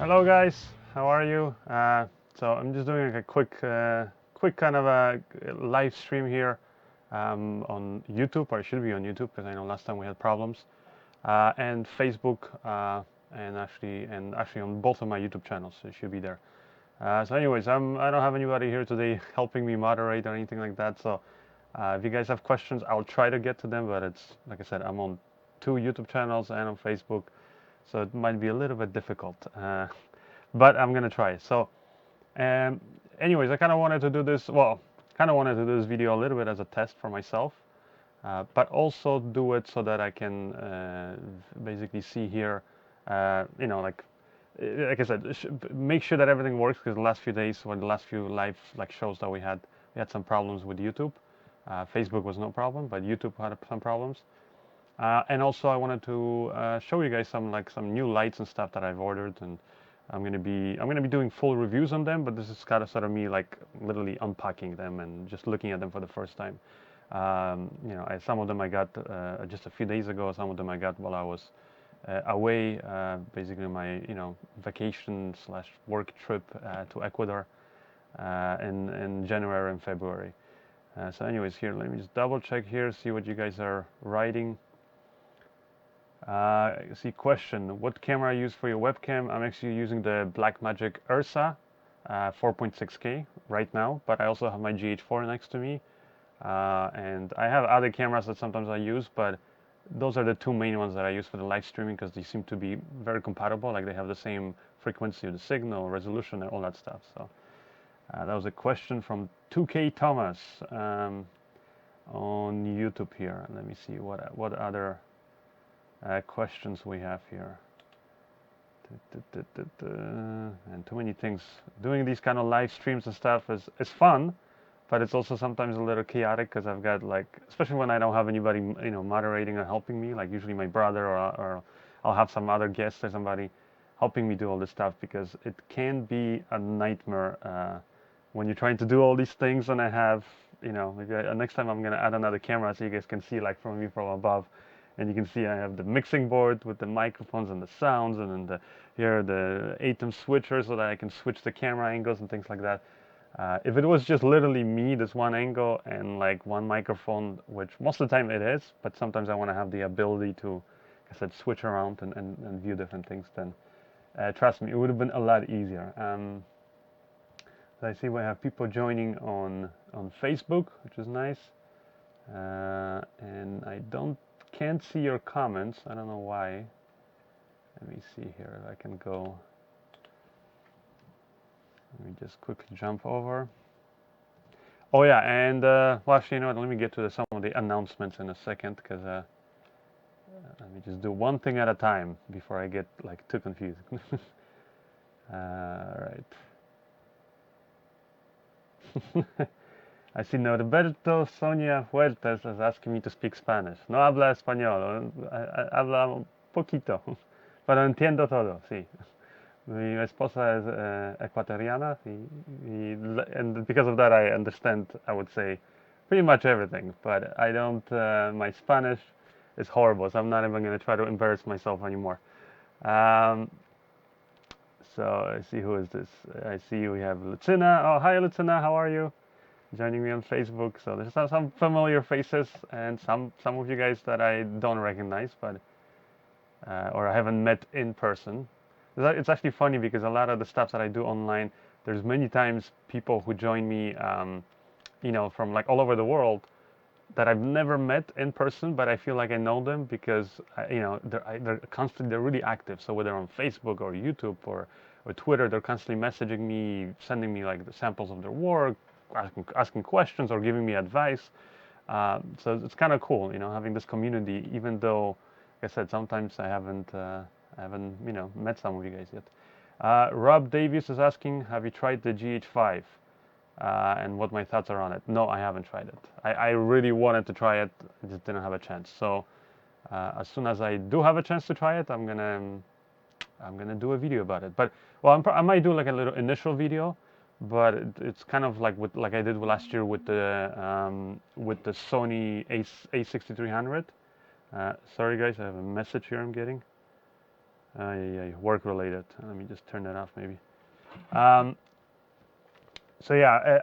Hello guys, how are you? So I'm just doing like a quick kind of a live stream here on YouTube, or it should be on YouTube because I know last time we had problems, and Facebook, and actually on both of my YouTube channels. So it should be there. So anyways, I don't have anybody here today helping me moderate or anything like that. So if you guys have questions, I'll try to get to them. But it's like I said, I'm on 2 YouTube channels and on Facebook, so it might be a little bit difficult. But I'm gonna try. So, anyways, I kind of wanted to do this. Well, kind of wanted to do this video a little bit as a test for myself, but also do it so that I can basically see here, like I said, make sure that everything works. Because the last few days, or the last few live shows that we had some problems with YouTube. Facebook was no problem, but YouTube had some problems. And also, I wanted to show you guys some new lights and stuff that I've ordered, and I'm gonna be doing full reviews on them. But this is kind of sort of me like literally unpacking them and just looking at them for the first time. Some of them I got just a few days ago. Some of them I got while I was away, basically my vacation slash work trip to Ecuador in January and February. So anyways, here, let me just double check here, see what you guys are writing. See, question, what camera I use for your webcam? I'm actually using the Blackmagic Ursa 4.6K right now, but I also have my GH4 next to me. And I have other cameras that sometimes I use, but those are the 2 main ones that I use for the live streaming because they seem to be very compatible. Like they have the same frequency of the signal, resolution, and all that stuff. So that was a question from 2K Thomas on YouTube here. Let me see what other questions we have here. And too many things. Doing these kind of live streams and stuff is fun, but it's also sometimes a little chaotic because I've got especially when I don't have anybody moderating or helping me, like usually my brother or I'll have some other guest or somebody helping me do all this stuff, because it can be a nightmare when you're trying to do all these things. And I have maybe next time I'm gonna add another camera so you guys can see like from me from above. And you can see I have the mixing board with the microphones and the sounds, and then here the ATEM switcher so that I can switch the camera angles and things like that. If it was just literally me, this one angle and like one microphone, which most of the time it is, but sometimes I want to have the ability to, like I said, switch around and view different things, then trust me, it would have been a lot easier. So I see we have people joining on Facebook, which is nice, and I can't see your comments. I don't know why. Let me see here if I can go. Let me just quickly jump over. Oh yeah, and well, actually, you know what? Let me get to some of the announcements in a second, because let me just do one thing at a time before I get like too confused. Right. I see Norberto Sonia Huertas is asking me to speak Spanish. No habla español, habla un poquito, pero entiendo todo, sí. Mi esposa es ecuatoriana, and because of that I understand, I would say, pretty much everything, but I don't, my Spanish is horrible, so I'm not even going to try to embarrass myself anymore. So I see, who is this? I see we have Lucina. Oh, hi Lucina, how are you? Joining me on Facebook. So there's some familiar faces and some of you guys that I don't recognize, but or I haven't met in person. It's actually funny because a lot of the stuff that I do online, there's many times people who join me, from like all over the world, that I've never met in person, but I feel like I know them because they're really active. So whether on Facebook or YouTube or Twitter, they're constantly messaging me, sending me like the samples of their work, asking questions or giving me advice. So it's kind of cool, having this community, even though, like I said, sometimes I haven't met some of you guys yet. Rob Davies is asking, have you tried the GH5 and what my thoughts are on it? No, I haven't tried it. I really wanted to try it, I just didn't have a chance. So as soon as I do have a chance to try it, I'm gonna do a video about it. But well, I might do like a little initial video, but it's kind of like I did last year with the Sony A6300. Sorry guys, I have a message here I'm getting. Yeah, work related. Let me just turn that off maybe. Um, so yeah,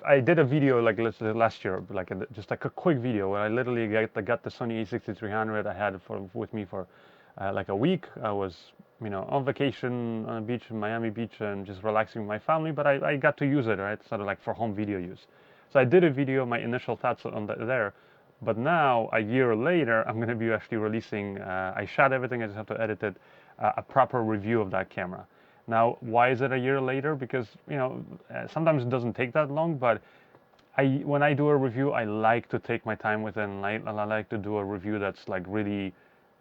I did a video like last year, like just like a quick video where I literally got the Sony a6300. I had it with me for like a week. I was on vacation on a beach in Miami Beach and just relaxing with my family, but I got to use it, right, sort of like for home video use. So I did a video, my initial thoughts on there. But now, a year later, I'm going to be actually releasing. I shot everything. I just have to edit it. A proper review of that camera. Now, why is it a year later? Because sometimes it doesn't take that long. But when I do a review, I like to take my time with it, and I like to do a review that's like really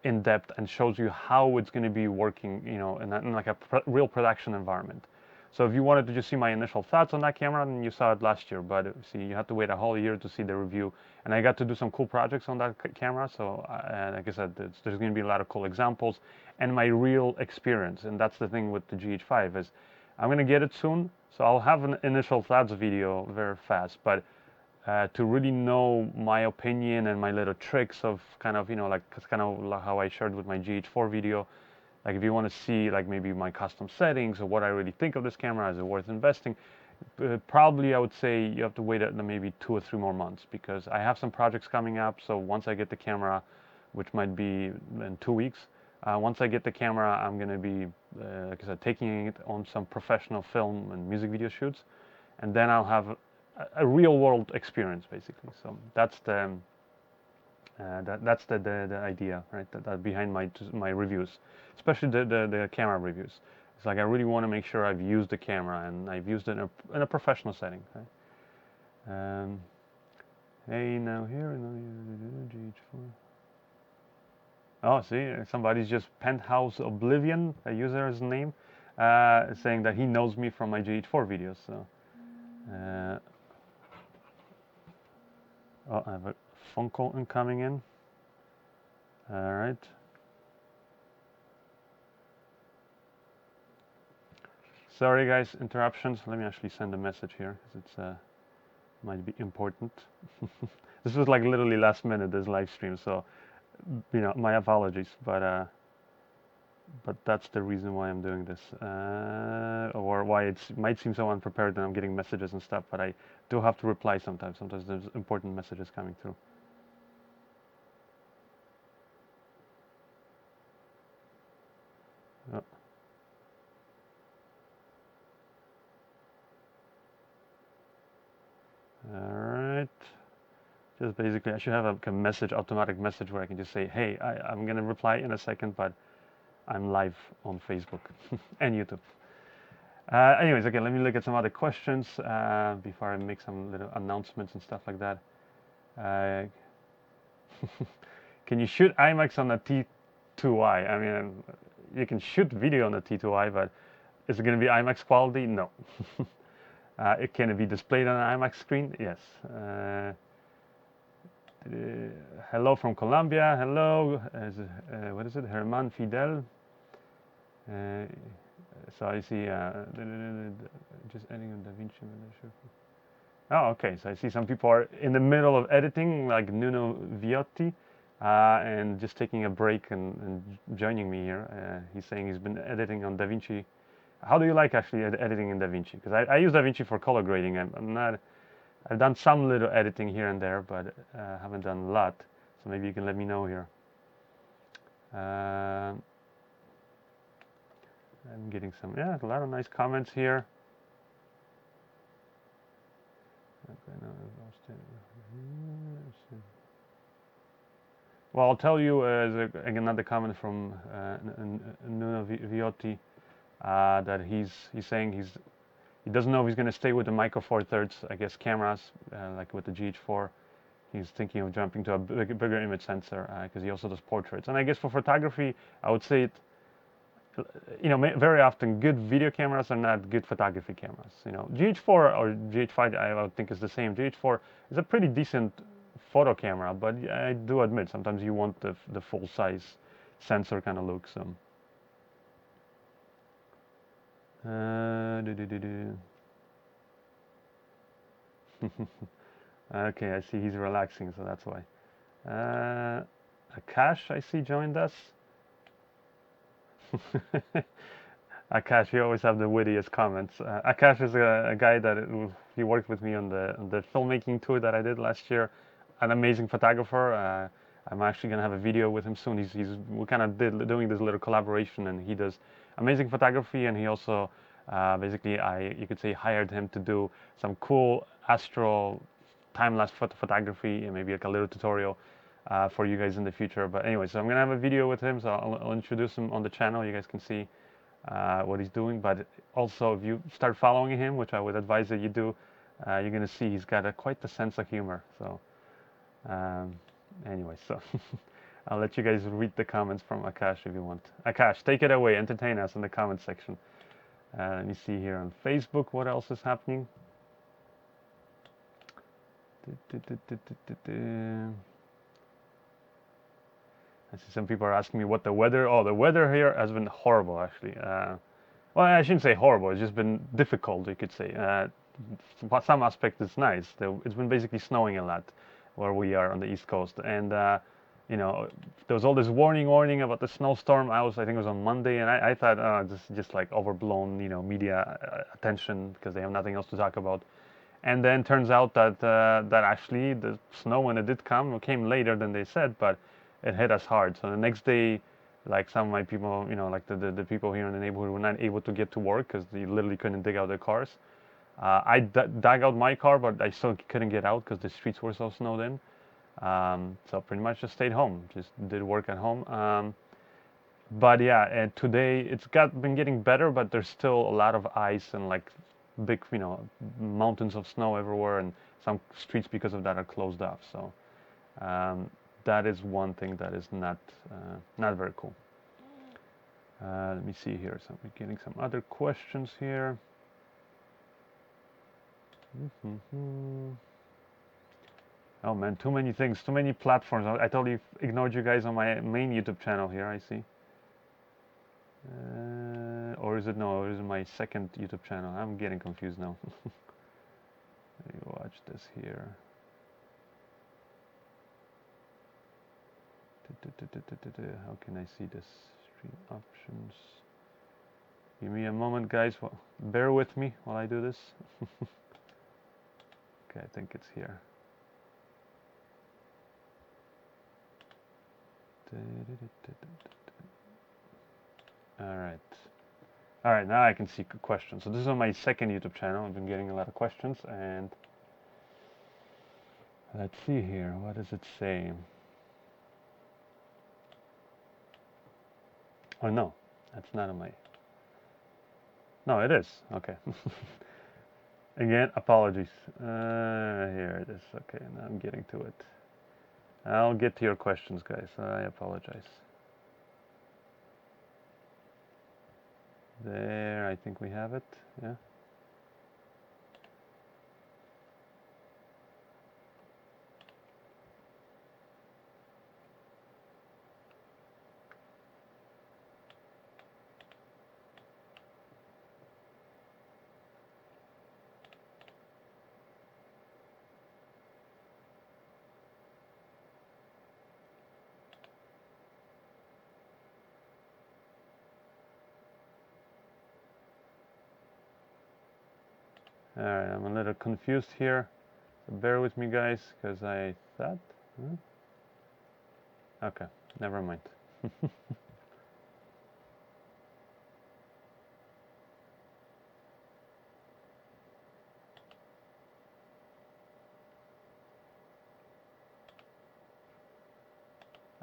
in depth and shows you how it's going to be working, in like a real production environment. So if you wanted to just see my initial thoughts on that camera, then you saw it last year. But see, you have to wait a whole year to see the review. And I got to do some cool projects on that camera. So like I said, there's going to be a lot of cool examples and my real experience. And that's the thing with the GH5 is I'm going to get it soon. So I'll have an initial thoughts video very fast. But to really know my opinion and my little tricks of kind of, like it's kind of how I shared with my GH4 video. Like if you want to see like maybe my custom settings or what I really think of this camera, is it worth investing? Probably I would say you have to wait maybe 2 or 3 more months because I have some projects coming up. So once I get the camera, which might be in 2 weeks, once I get the camera, I'm going to be, like I said, taking it on some professional film and music video shoots. And then I'll have a real world experience basically. So that's the the idea, right? That behind my reviews, especially the camera reviews. It's like I really want to make sure I've used the camera and I've used it in a professional setting. Right? Hey, now here, GH4. Oh, see, somebody's just Penthouse Oblivion, a user's name, saying that he knows me from my GH4 videos. So, oh, I have a phone call incoming in. All right. Sorry guys, interruptions. Let me actually send a message here because it's might be important. This was like literally last minute, this live stream, so my apologies, but that's the reason why I'm doing this, or why it might seem so unprepared that I'm getting messages and stuff, but I do have to reply sometimes. Sometimes there's important messages coming through. Oh. All right. Just basically, I should have a message, automatic message where I can just say, hey, I'm going to reply in a second, but I'm live on Facebook and YouTube. Anyways, okay, let me look at some other questions before I make some little announcements and stuff like that. Can you shoot IMAX on a T2i? I mean, you can shoot video on a T2i, but is it going to be IMAX quality? No. Can it be displayed on an IMAX screen? Yes. Hello from Colombia. Hello. What is it? Herman Fidel. So I see just editing on DaVinci. Oh, okay. So I see some people are in the middle of editing, like Nuno Viotti, and just taking a break and joining me here. He's saying he's been editing on DaVinci. How do you like actually editing in DaVinci? Because I use DaVinci for color grading. I've done some little editing here and there, but haven't done a lot. So maybe you can let me know here. I'm getting a lot of nice comments here. Well, I'll tell you another comment from Nuno Viotti that he's saying he doesn't know if he's going to stay with the Micro Four Thirds, I guess, cameras like with the GH4. He's thinking of jumping to a bigger image sensor because he also does portraits. And I guess for photography, I would say very often good video cameras are not good photography cameras. GH4 or GH5 I would think is the same. GH4 is a pretty decent photo camera, but I do admit sometimes you want the full size sensor kind of look. So. Okay, I see he's relaxing, so that's why. Akash, I see, joined us. Akash, you always have the wittiest comments. Akash is a guy that he worked with me on the filmmaking tour that I did last year. An amazing photographer. I'm actually gonna have a video with him soon. We're kind of doing this little collaboration, and he does amazing photography, and he also basically you could say hired him to do some cool astro time-lapse photography and maybe like a little tutorial for you guys in the future. But anyway, so I'm gonna have a video with him, so I'll introduce him on the channel. You guys can see what he's doing. But also, if you start following him, which I would advise that you do, you're gonna see he's got quite the sense of humor. So anyway, so I'll let you guys read the comments from Akash if you want. Akash, take it away, entertain us in the comment section. Let me see here on Facebook what else is happening. I see some people are asking me what the weather. Oh, the weather here has been horrible, actually. Well, I shouldn't say horrible. It's just been difficult, you could say. Some aspect is nice. It's been basically snowing a lot where we are on the East Coast, and you know, there was all this warning about the snowstorm. I think it was on Monday, and I thought, oh, this is just like overblown, you know, media attention because they have nothing else to talk about. And then turns out that that actually the snow, when it did come, it came later than they said, but it hit us hard. So the next day, like some of my people, you know, like the people here in the neighborhood were not able to get to work because they literally couldn't dig out their cars. I dug out my car, but I still couldn't get out because the streets were so snowed in. So pretty much just stayed home, just did work at home. But yeah, and today it's been getting better, but there's still a lot of ice and like big, you know, mountains of snow everywhere, and some streets because of that are closed off. So that is one thing that is not very cool. Let me see here. So we're getting some other questions here. Oh man, too many things, too many platforms. I totally ignored you guys on my main YouTube channel here, I see. Or is it my second YouTube channel? I'm getting confused now. Let me watch this here. How can I see this? Stream options. Give me a moment, guys. Bear with me while I do this. Okay, I think it's here. All right, now I can see questions. So this is on my second YouTube channel. I've been getting a lot of questions, and let's see here. What does it say? Oh no, that's not on my... No, it is. Okay. Again, apologies. Here it is. Okay, now I'm getting to it. I'll get to your questions, guys. I apologize. There, I think we have it. Yeah. All right, I'm a little confused here. So bear with me, guys, because I thought... Okay, never mind.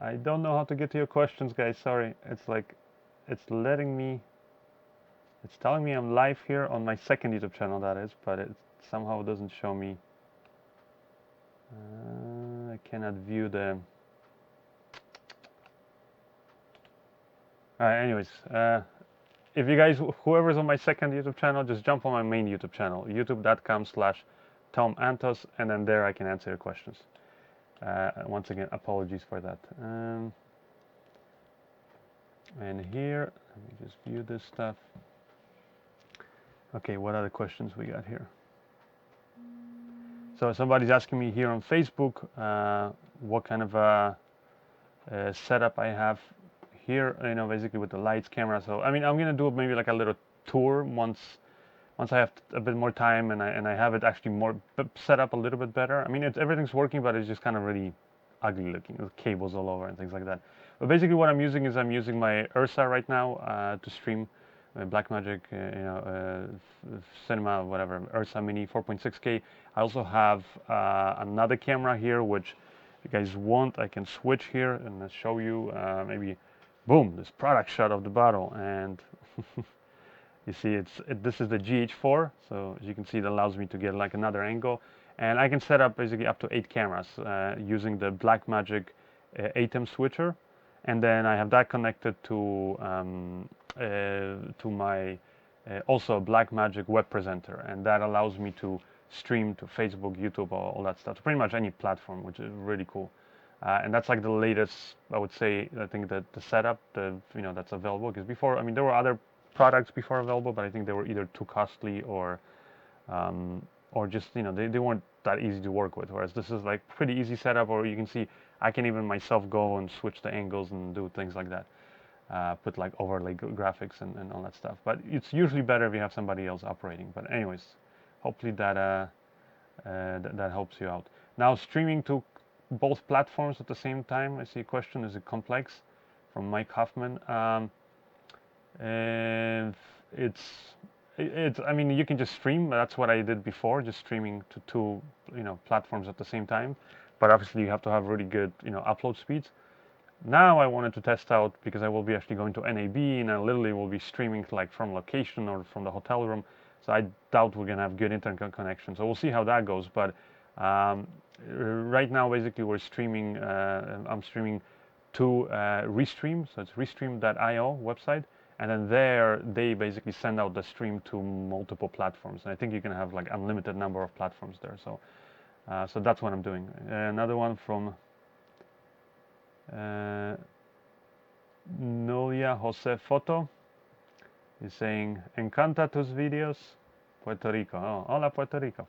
I don't know how to get to your questions, guys. Sorry. It's like, it's letting me... It's telling me I'm live here on my second YouTube channel, that is, but it somehow doesn't show me. I cannot view the... Alright, anyways, if you guys, whoever's on my second YouTube channel, just jump on my main YouTube channel, youtube.com/TomAntos, and then there I can answer your questions. Once again, apologies for that. And here, let me just view this stuff. Okay, what other questions we got here? So somebody's asking me here on Facebook what kind of setup I have here, basically with the lights, camera. So I mean, I'm gonna do maybe like a little tour once I have a bit more time and I have it actually more set up a little bit better. I mean, everything's working, but it's just kind of really ugly looking with cables all over and things like that. But basically, what I'm using is I'm using my Ursa right now to stream Blackmagic, cinema, whatever, Ursa Mini 4.6K. I also have another camera here, which if you guys want, I can switch here and let's show you maybe, boom, this product shot of the bottle. And you see this is the GH4, so as you can see, it allows me to get like another angle. And I can set up basically up to 8 cameras using the Blackmagic ATEM switcher. And then I have that connected to my also Blackmagic web presenter, and that allows me to stream to Facebook, YouTube, all that stuff, to pretty much any platform, which is really cool. And that's like the latest, I would say. I think that the setup, that's available. Because before, I mean, there were other products before available, but I think they were either too costly or just they weren't that easy to work with. Whereas this is like pretty easy setup, or you can see I can even myself go and switch the angles and do things like that. Put like overlay graphics and all that stuff. But it's usually better if you have somebody else operating. But anyways, hopefully that that helps you out. Now, streaming to both platforms at the same time. I see a question: is it complex? From Mike Hoffman. And it's I mean, you can just stream. That's what I did before, just streaming to two platforms at the same time. But obviously you have to have really good upload speeds. Now I wanted to test out, because I will be actually going to NAB and I literally will be streaming like from location or from the hotel room. So I doubt we're gonna have good internet connection. So we'll see how that goes. But right now basically we're streaming. I'm streaming to Restream. So it's restream.io website. And then there, they basically send out the stream to multiple platforms. And I think you can have like unlimited number of platforms there. So, so that's what I'm doing. Another one from Nolia Jose Foto is saying, "Encanta tus videos, Puerto Rico." Oh, hola Puerto Rico.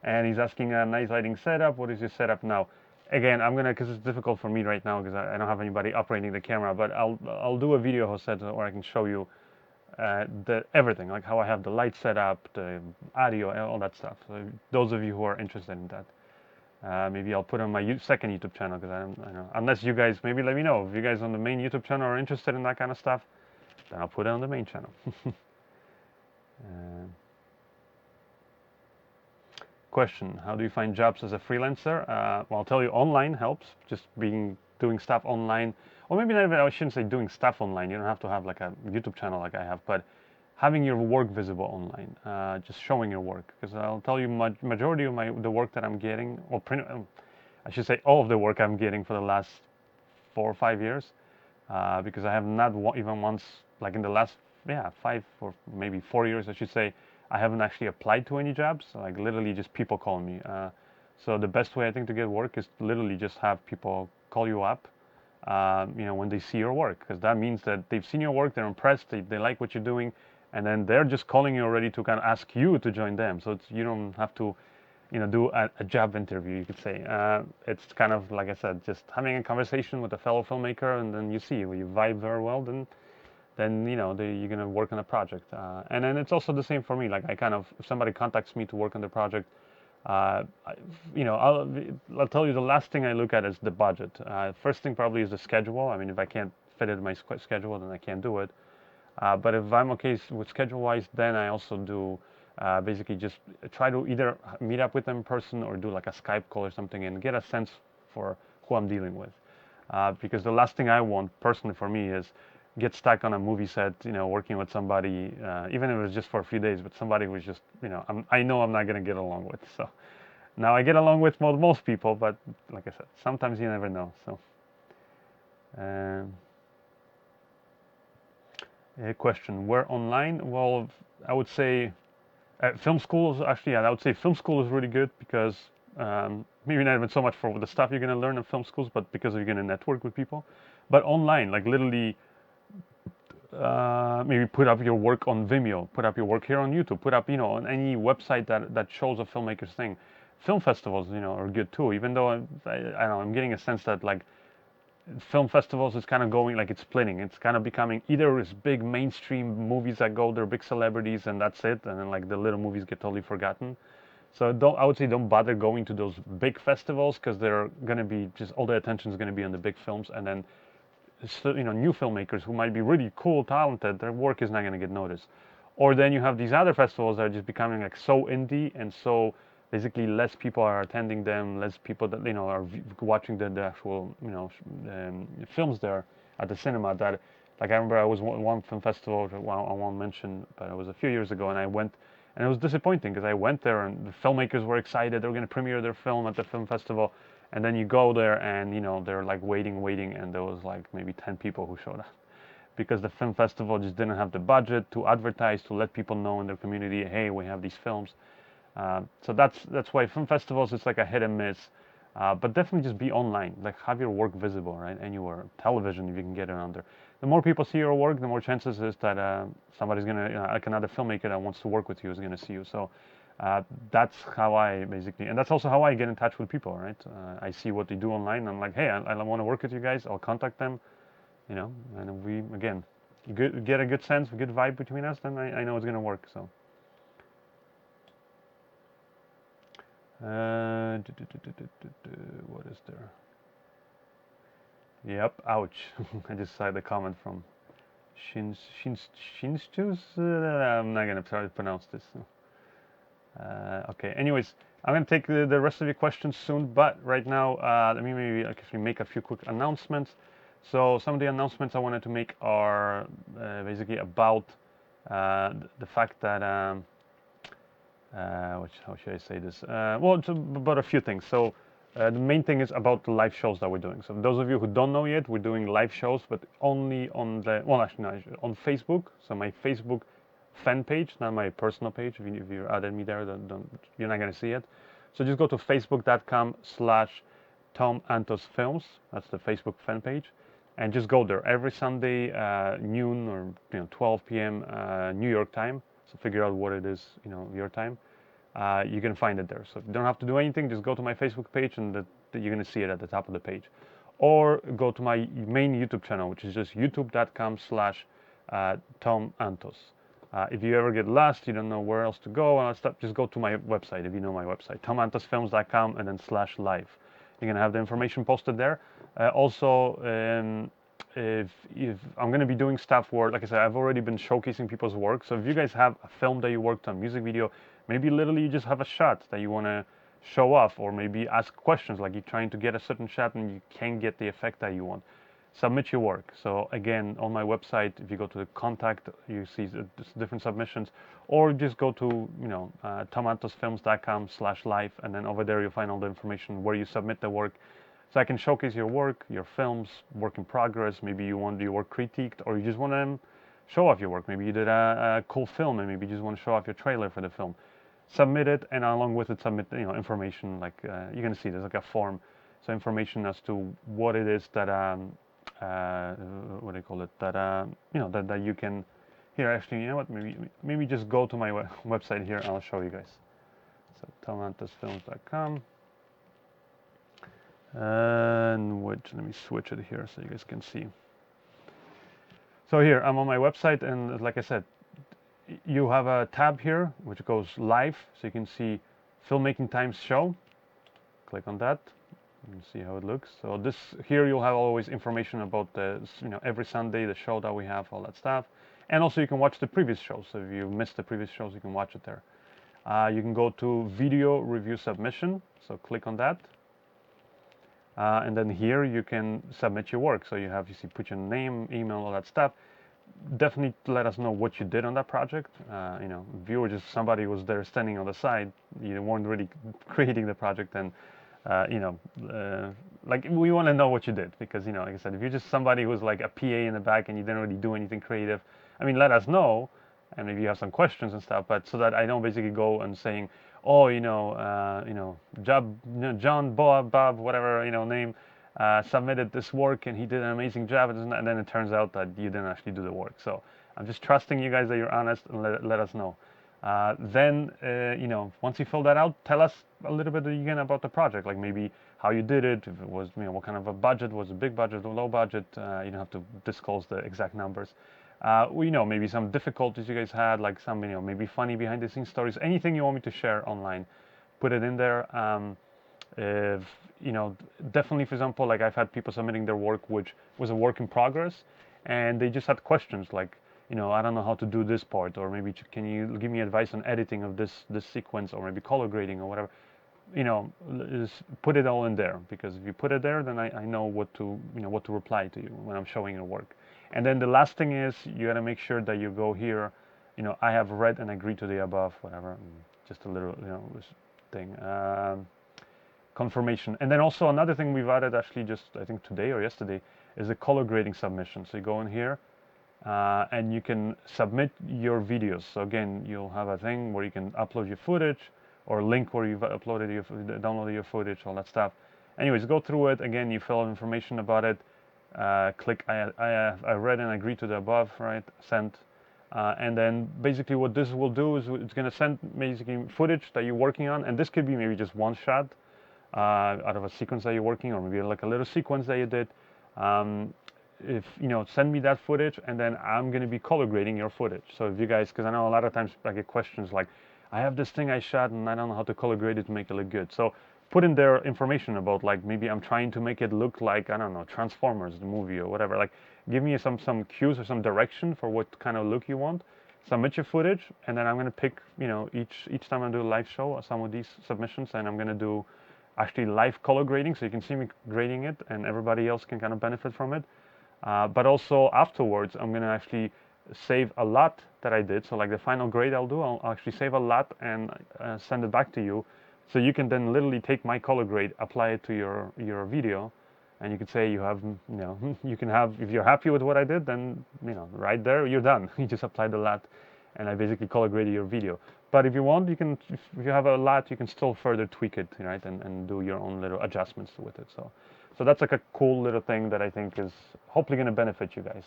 And he's asking a nice lighting setup. What is your setup now? Again, I'm gonna, because it's difficult for me right now, because I don't have anybody operating the camera. But I'll do a video, Jose, where I can show you everything, like how I have the light set up, the audio, all that stuff. So those of you who are interested in that, maybe I'll put on my second YouTube channel, because I know, unless you guys maybe let me know if you guys on the main YouTube channel are interested in that kind of stuff, then I'll put it on the main channel. Question: how do you find jobs as a freelancer? Well, I'll tell you, online helps. Just doing stuff online, or maybe not even, I shouldn't say doing stuff online. You don't have to have like a YouTube channel like I have, but having your work visible online, just showing your work. Because I'll tell you, majority of the work that I'm getting, or I should say all of the work I'm getting for the last 4 or 5 years, because I have not even once, like in the last 5 or maybe 4 years, I should say, I haven't actually applied to any jobs. Like literally just people call me. So the best way I think to get work is literally just have people call you up, when they see your work, because that means that they've seen your work, they're impressed, they like what you're doing, and then they're just calling you already to kind of ask you to join them. So you don't have to, do a job interview, you could say. It's kind of, like I said, just having a conversation with a fellow filmmaker, and then you see you vibe very well, then you're gonna work on a project. And then it's also the same for me. Like if somebody contacts me to work on the project, I'll tell you, the last thing I look at is the budget. First thing probably is the schedule. I mean, if I can't fit it in my schedule, then I can't do it. But if I'm okay with schedule-wise, then I also do basically just try to either meet up with them in person or do like a Skype call or something and get a sense for who I'm dealing with. Because the last thing I want personally for me is get stuck on a movie set, working with somebody, even if it was just for a few days, but somebody who's just, I know I'm not going to get along with. So now I get along with most people, but like I said, sometimes you never know. So a question: where online? Well, I would say film school. Actually, I would say film school is really good, because maybe not even so much for the stuff you're going to learn in film schools, but because you're going to network with people. But online, like literally, maybe put up your work on Vimeo, put up your work here on YouTube, put up on any website that shows a filmmaker's thing. Film festivals are good too, even though I don't know, I'm getting a sense that like film festivals is kind of going like it's splitting. It's kind of becoming either it's big mainstream movies that go there, big celebrities, and that's it, and then like the little movies get totally forgotten. So I would say don't bother going to those big festivals because they're gonna be just all the attention is gonna be on the big films, and then new filmmakers who might be really cool, talented, their work is not gonna get noticed. Or then you have these other festivals that are just becoming like so indie and so basically less people are attending them, less people that are watching the actual films there at the cinema. That like I remember I was one film festival I won't mention, but it was a few years ago, and I went, and it was disappointing because I went there and the filmmakers were excited they were going to premiere their film at the film festival, and then you go there and they're like waiting, and there was like maybe 10 people who showed up because the film festival just didn't have the budget to advertise, to let people know in their community, hey, we have these films. So that's why film festivals it's like a hit and miss, but definitely just be online, like have your work visible, right? Anywhere, television if you can get it on there. The more people see your work, the more chances is that somebody's gonna, like another filmmaker that wants to work with you is gonna see you. So that's how I basically, and that's also how I get in touch with people, right? I see what they do online. I'm like, hey, I want to work with you guys. I'll contact them, and we again get a good sense, a good vibe between us. Then I know it's gonna work. So. What is there? Yep, ouch. I just saw the comment from Shinstus. I'm not gonna try to pronounce this. Okay, anyways, I'm gonna take the rest of your questions soon, but right now, let me maybe actually make a few quick announcements. So some of the announcements I wanted to make are basically about the fact that how should I say this? Well, it's about a few things. So the main thing is about the live shows that we're doing. So those of you who don't know yet, we're doing live shows, but only on on Facebook. So my Facebook fan page, not my personal page. If you added me there, you're not gonna see it. So just go to facebook.com/Tom Antos Films. That's the Facebook fan page, and just go there every Sunday noon or 12 p.m. New York time. So figure out what it is, your time. You can find it there. So you don't have to do anything. Just go to my Facebook page, and you're going to see it at the top of the page. Or go to my main YouTube channel, which is just youtube.com/Tom Antos. If you ever get lost, you don't know where else to go, just go to my website. If you know my website, tomantosfilms.com, and then /live. You're going to have the information posted there. Also, if I'm going to be doing stuff where, like I said, I've already been showcasing people's work. So if you guys have a film that you worked on, music video, maybe literally you just have a shot that you want to show off, or maybe ask questions like you're trying to get a certain shot and you can't get the effect that you want. Submit your work. So again, on my website, if you go to the contact, you see different submissions, or just go to tomantosfilms.com/live, and then over there you'll find all the information where you submit the work. So I can showcase your work, your films, work in progress. Maybe you want your work critiqued, or you just want to show off your work. Maybe you did a cool film, and maybe you just want to show off your trailer for the film. Submit it, and along with it, submit information. Like you're gonna see there's like a form, so information as to what it is that what do you call it? That that you can. Here, actually, you know what? Maybe just go to my website here, and I'll show you guys. So tomantosfilms.com. And let me switch it here so you guys can see. So here I'm on my website, and like I said, you have a tab here which goes live, so you can see Filmmaking Times show. Click on that and see how it looks. So this here you'll have always information about the every Sunday the show that we have, all that stuff, and also you can watch the previous shows. So if you missed the previous shows, you can watch it there. You can go to video review submission, so click on that. And then here you can submit your work. So you see, put your name, email, all that stuff. Definitely let us know what you did on that project. If you were just somebody who was there standing on the side, you weren't really creating the project, and like we want to know what you did, because like I said, if you're just somebody who's like a PA in the back and you didn't really do anything creative, I mean, let us know, and maybe you have some questions and stuff, but so that I don't basically go and saying, oh, John, Bob, whatever, name, submitted this work and he did an amazing job, and then it turns out that you didn't actually do the work. So I'm just trusting you guys that you're honest, and let us know. Then, once you fill that out, tell us a little bit again about the project. Like maybe how you did it, if it was, what kind of a budget, was a big budget or low budget. You don't have to disclose the exact numbers. Maybe some difficulties you guys had, like some, maybe funny behind the scenes stories, anything you want me to share online, put it in there. If, definitely, for example, like I've had people submitting their work, which was a work in progress, and they just had questions like, I don't know how to do this part, or maybe can you give me advice on editing of this sequence, or maybe color grading or whatever. Just put it all in there, because if you put it there, then I know what to reply to you when I'm showing your work. And then the last thing is, you got to make sure that you go here, I have read and agreed to the above, whatever, just a little thing, confirmation. And then also another thing we've added, actually just I think today or yesterday, is a color grading submission. So you go in here and you can submit your videos. So again, you'll have a thing where you can upload your footage, or link where you've downloaded your footage, all that stuff. Anyways, go through it. Again, you fill out information about it. Click I read and agree to the above, right? Send. And then basically what this will do is it's going to send basically footage that you're working on. And this could be maybe just one shot out of a sequence that you're working, or maybe like a little sequence that you did. If send me that footage, and then I'm going to be color grading your footage. So if you guys, because I know a lot of times I get questions like, I have this thing I shot and I don't know how to color grade it to make it look good. So put in there information about, like, maybe I'm trying to make it look like, I don't know, Transformers, the movie or whatever. Like, give me some cues or some direction for what kind of look you want. Submit your footage, and then I'm going to pick, each time I do a live show, some of these submissions, and I'm going to do actually live color grading, so you can see me grading it and everybody else can kind of benefit from it. But also afterwards, I'm going to actually save a lot that I did. So like the final grade I'll actually save a lot and send it back to you. So you can then literally take my color grade, apply it to your video, and you can say you have, you can have, if you're happy with what I did, then, right there, you're done. You just applied a lot, and I basically color graded your video. But if you want, you can, if you have a lot, you can still further tweak it, right, and do your own little adjustments with it. So that's like a cool little thing that I think is hopefully going to benefit you guys.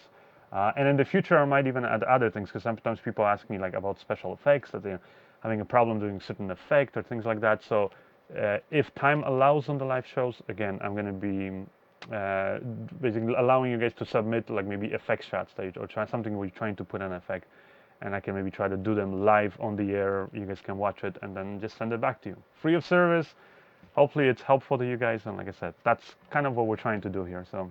And in the future, I might even add other things, because sometimes people ask me like about special effects, that they're having a problem doing certain effect or things like that. So if time allows on the live shows, again, I'm going to be basically allowing you guys to submit like maybe effect shots that or try something where you're trying to put an effect, and I can maybe try to do them live on the air. You guys can watch it and then just send it back to you, free of service. Hopefully it's helpful to you guys, and like I said, that's kind of what we're trying to do here. So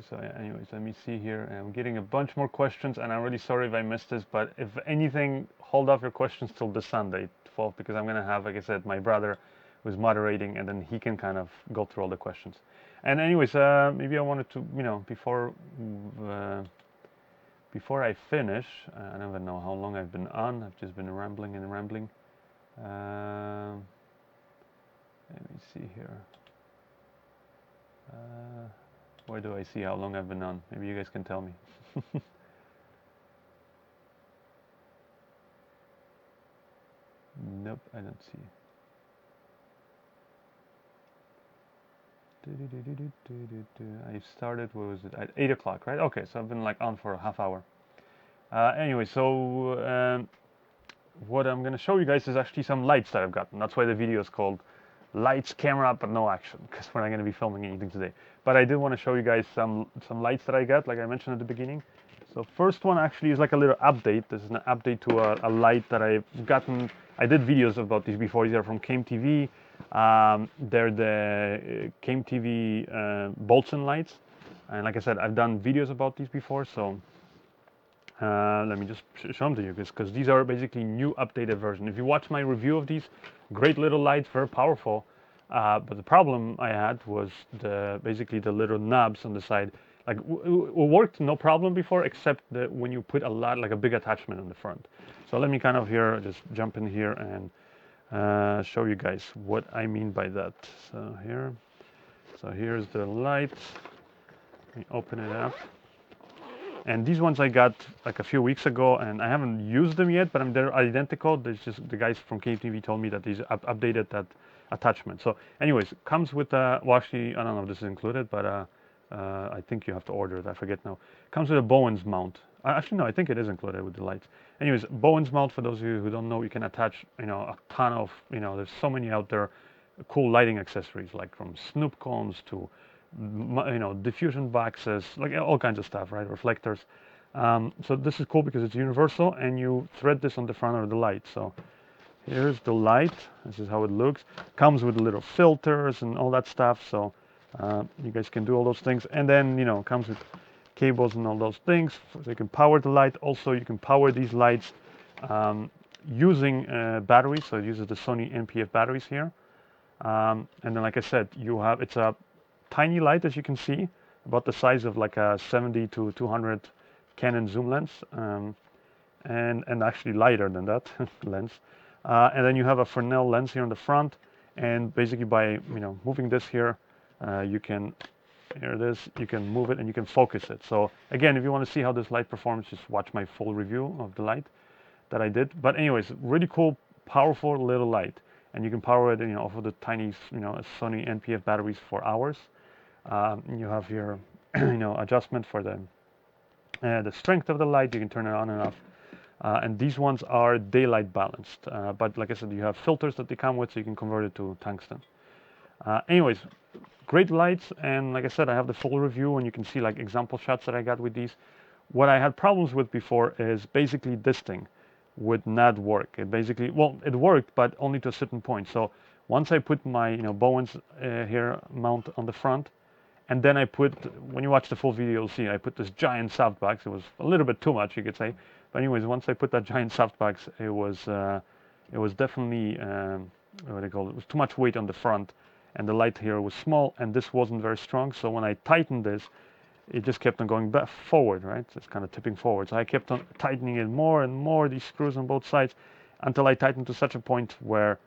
so anyways, let me see here. I'm getting a bunch more questions, and I'm really sorry if I missed this, but if anything, hold off your questions till this Sunday, 12th, because I'm going to have, like I said, my brother who's moderating, and then he can kind of go through all the questions. And anyways, maybe I wanted to, before I finish, I don't even know how long I've been on. I've just been rambling and rambling. Let me see here. Where do I see how long I've been on? Maybe you guys can tell me. Nope, I don't see. I started, what was it, at 8 o'clock, right? Okay, so I've been like on for a half hour. Anyway, so what I'm going to show you guys is actually some lights that I've gotten. That's why the video is called Lights, Camera, but no action, because we're not going to be filming anything today. But I did want to show you guys some lights that I got, like I mentioned at the beginning. So first one actually is like a little update. This is an update to a light that I've gotten. I did videos about these before. These are from KMTV. They're the KMTV Boltzen lights. And like I said, I've done videos about these before. So let me just show them to you, because these are basically new updated version. If you watch my review of these, great little lights, very powerful. But the problem I had was basically the little knobs on the side. Like it worked no problem before, except that when you put like a big attachment on the front. So let me kind of here just jump in here and show you guys what I mean by that. So here's the light. Let me open it up. And these ones I got like a few weeks ago, and I haven't used them yet, but they're identical. There's just the guys from KTV told me that these updated that attachment. So anyways, comes with well, actually, I don't know if this is included, but I think you have to order it. I forget now. Comes with a Bowen's mount. Actually, no, I think it is included with the lights. Anyways, Bowen's mount, for those of you who don't know, you can attach, a ton of, there's so many out there, cool lighting accessories, like from snoop cones to, diffusion boxes, like all kinds of stuff, right? Reflectors. So this is cool because it's universal, and you thread this on the front of the light. So here's the light. This is how it looks. Comes with little filters and all that stuff. So you guys can do all those things. And then, comes with cables and all those things. So you can power the light. Also, you can power these lights using batteries. So it uses the Sony NPF batteries here. And then, like I said, it's a tiny light, as you can see, about the size of like a 70 to 200 Canon zoom lens, and actually lighter than that lens. And then you have a Fresnel lens here on the front, and basically by moving this here, you can you can move it and you can focus it. So again, if you want to see how this light performs, just watch my full review of the light that I did. But anyways, really cool, powerful little light, and you can power it off of the tiny Sony NPF batteries for hours. You have your adjustment for the strength of the light. You can turn it on and off. And these ones are daylight balanced, but like I said, you have filters that they come with, so you can convert it to tungsten. Anyways, great lights, and like I said, I have the full review, and you can see like example shots that I got with these. What I had problems with before is basically this thing would not work. It basically, well, it worked, but only to a certain point. So once I put my Bowen's here mount on the front, and then I put, when you watch the full video, you'll see I put this giant softbox. It was a little bit too much, you could say. But anyways, once I put that giant softbox, it was definitely what do you call it? It was too much weight on the front, and the light here was small, and this wasn't very strong. So when I tightened this, it just kept on going back forward, right? So it's kind of tipping forward. So I kept on tightening it more and more, these screws on both sides, until I tightened to such a point where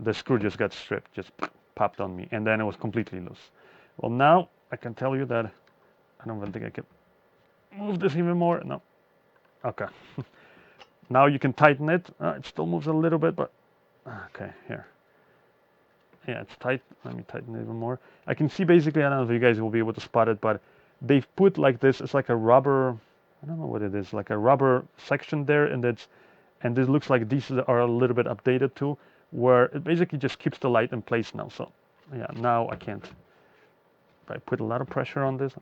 the screw just got stripped, just popped on me, and then it was completely loose. Well, now I can tell you that I don't even think I can move this even more. No. Okay. Now you can tighten it. It still moves a little bit, but okay, here. Yeah, it's tight. Let me tighten it even more. I can see basically, I don't know if you guys will be able to spot it, but they've put like this, it's like a rubber, I don't know what it is, like a rubber section there, and this looks like these are a little bit updated too, where it basically just keeps the light in place now. So yeah, now I can't. I put a lot of pressure on this.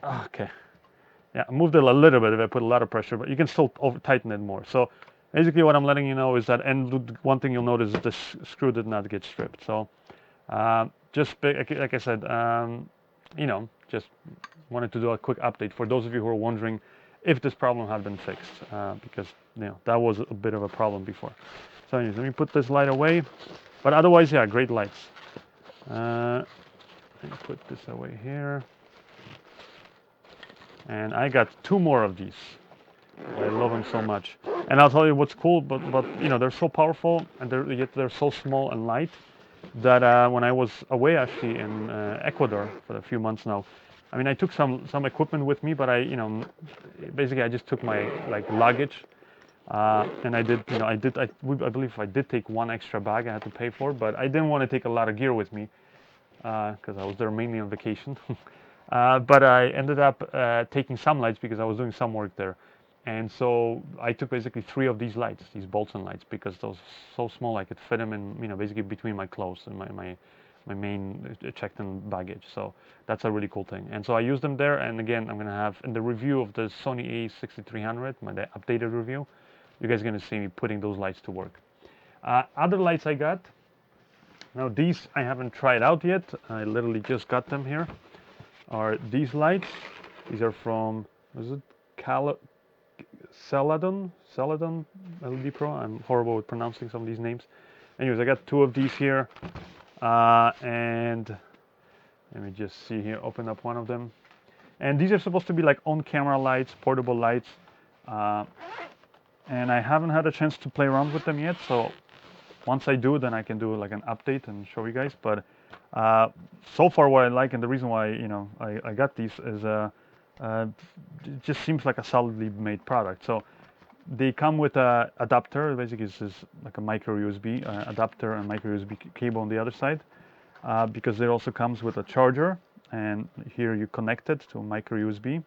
Okay. Yeah, I moved it a little bit if I put a lot of pressure, but you can still tighten it more. So basically what I'm letting you know is that, and one thing you'll notice is this screw did not get stripped. So just like I said, just wanted to do a quick update for those of you who are wondering if this problem had been fixed, because that was a bit of a problem before. So anyways, let me put this light away. But otherwise, yeah, great lights. Let me put this away here. And I got 2 more of these. I love them so much. And I'll tell you what's cool, but they're so powerful, and yet they're so small and light that when I was away actually in Ecuador for a few months now, I mean, I took some equipment with me, but basically I just took my luggage, and I believe I did take 1 extra bag I had to pay for, but I didn't want to take a lot of gear with me because I was there mainly on vacation. But I ended up taking some lights because I was doing some work there. And so I took basically 3 of these lights, these Boltzen lights, because those so small I could fit them in, basically between my clothes and my main checked-in baggage. So that's a really cool thing. And so I used them there. And again, I'm going to have in the review of the Sony A6300, the updated review, you guys are going to see me putting those lights to work. Other lights I got. Now these I haven't tried out yet. I literally just got them here. Are these lights. These are from, is it Celadon LED Pro. I'm horrible with pronouncing some of these names. Anyways, I got 2 of these here, and let me just see here, open up one of them. And these are supposed to be like on-camera lights, portable lights, and I haven't had a chance to play around with them yet, so once I do, then I can do like an update and show you guys. But so far what I like, and the reason why I got these is it just seems like a solidly made product. So they come with a adapter. Basically this is like a micro USB adapter and micro USB cable on the other side, because it also comes with a charger, and here you connect it to a micro USB,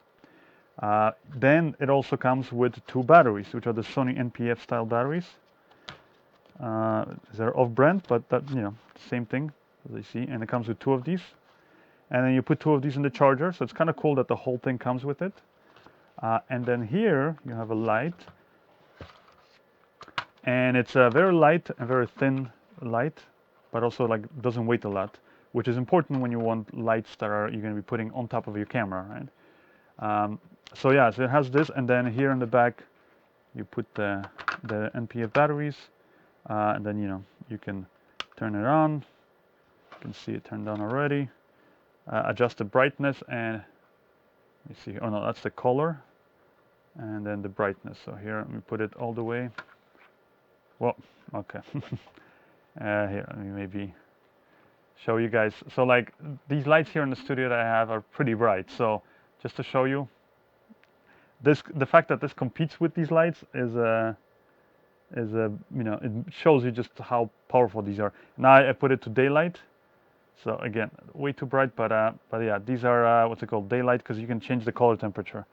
Then it also comes with 2 batteries, which are the Sony NPF style batteries. They're off-brand, but that, you know, same thing as you see. And it comes with 2 of these. And then you put 2 of these in the charger, so it's kind of cool that the whole thing comes with it. And then here you have a light, and it's a very light and very thin light, but also like doesn't weigh a lot, which is important when you want lights that are you're going to be putting on top of your camera, right? So yeah, so it has this, and then here in the back you put the NPF batteries, and then, you know, you can turn it on. You can see it turned on already. Adjust the brightness, and let me see. Oh no, that's the color, and then the brightness. So here, let me put it all the way. Well, okay. Here, let me maybe show you guys. So like these lights here in the studio that I have are pretty bright. So just to show you, the fact that this competes with these lights is you know, it shows you just how powerful these are. Now I put it to daylight. So again, way too bright, but yeah, these are what's it called, daylight, because you can change the color temperature.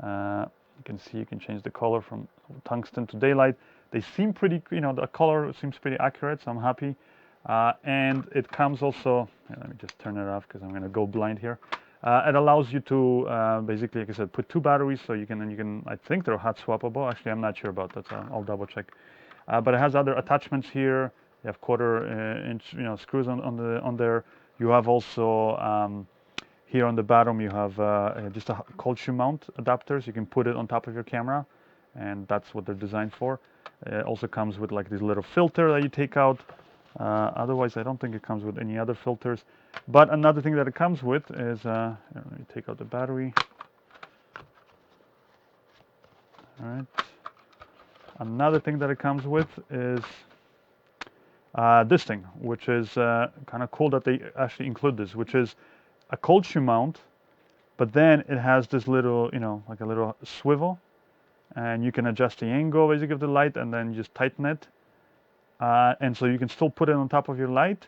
You can see you can change the color from tungsten to daylight. They seem pretty, you know, the color seems pretty accurate, so I'm happy. And it comes also, let me just turn it off because I'm going to go blind here. It allows you to basically, like I said, put 2 batteries, so you can, I think they're hot swappable. Actually, I'm not sure about that, so I'll double check. But it has other attachments here. You have 1/4 inch, you know, screws on there. You have also here on the bottom you have just a cold shoe mount adapters. You can put it on top of your camera, and that's what they're designed for. It also comes with like this little filter that you take out. Otherwise, I don't think it comes with any other filters. But another thing that it comes with is, let me take out the battery. All right. Another thing that it comes with is this thing, which is kind of cool that they actually include this, which is a cold shoe mount, but then it has this little, you know, like a little swivel, and you can adjust the angle basically of the light, and then just tighten it. And so you can still put it on top of your light.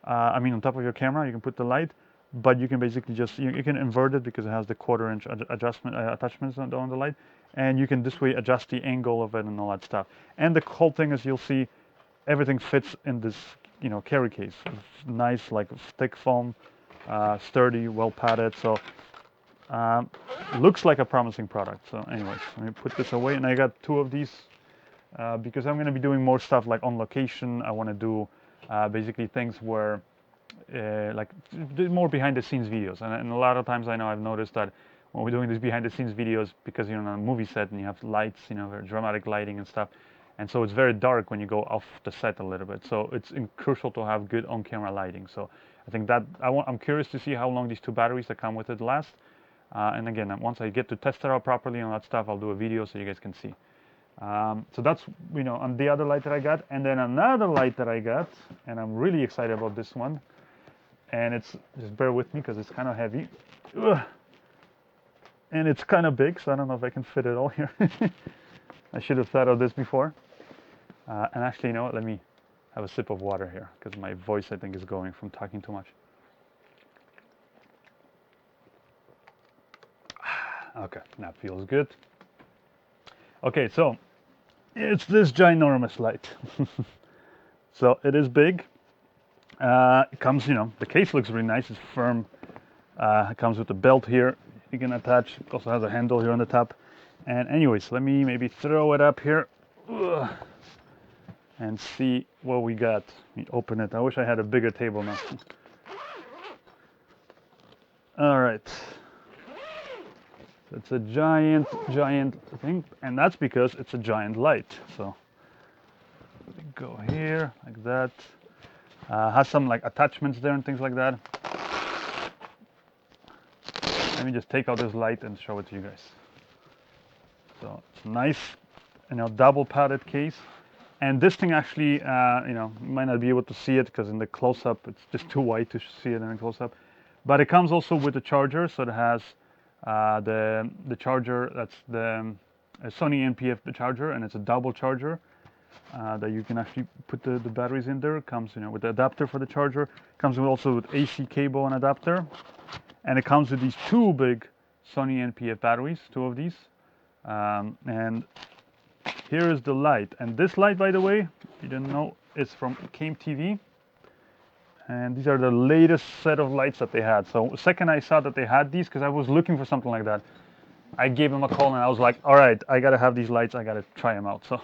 I mean, on top of your camera, you can put the light, but you can basically just, you can invert it because it has the 1/4 inch adjustment attachments on the light, and you can this way adjust the angle of it and all that stuff. And the cool thing is, you'll see everything fits in this, you know, carry case. It's nice, like thick foam, sturdy, well padded. So looks like a promising product. So anyways, let me put this away, and I got 2 of these because I'm going to be doing more stuff like on location. I want to do basically things where like more behind the scenes videos, and a lot of times I know I've noticed that when we're doing these behind the scenes videos, because you're on a movie set and you have lights, you know, very dramatic lighting and stuff, and so it's very dark when you go off the set a little bit. So it's crucial to have good on-camera lighting. So I think that I'm curious to see how long these 2 batteries that come with it last. And again, once I get to test it out properly and all that stuff, I'll do a video so you guys can see. So that's, you know, on the other light that I got. And then another light that I got, and I'm really excited about this one. And it's, just bear with me because it's kind of heavy. Ugh. And it's kind of big, so I don't know if I can fit it all here. I should have thought of this before. And actually, you know what, let me have a sip of water here, because my voice, I think, is going from talking too much. Okay, that feels good. Okay, so it's this ginormous light. So it is big. It comes, you know, the case looks really nice. It's firm. It comes with a belt here you can attach. It also has a handle here on the top. And anyways, let me maybe throw it up here. Ugh. And see what we got. Let me open it. I wish I had a bigger table now. All right. It's a giant thing, and that's because it's a giant light. So let me go here like that. Has some like attachments there and things like that. Let me just take out this light and show it to you guys. So it's nice, you know, double padded case. And this thing actually, you know, you might not be able to see it because in the close-up it's just too white to see it in the close-up. But it comes also with a charger, so it has the charger. That's the Sony NPF charger, and it's a double charger that you can actually put the batteries in there. It comes, you know, with the adapter for the charger. It comes with also with AC cable and adapter, and it comes with these 2 big Sony NPF batteries, 2 of these. And here is the light. And this light, by the way, if you didn't know, is from KMTV. And these are the latest set of lights that they had. So the second I saw that they had these, because I was looking for something like that, I gave them a call and I was like, all right, I gotta have these lights, I gotta try them out. So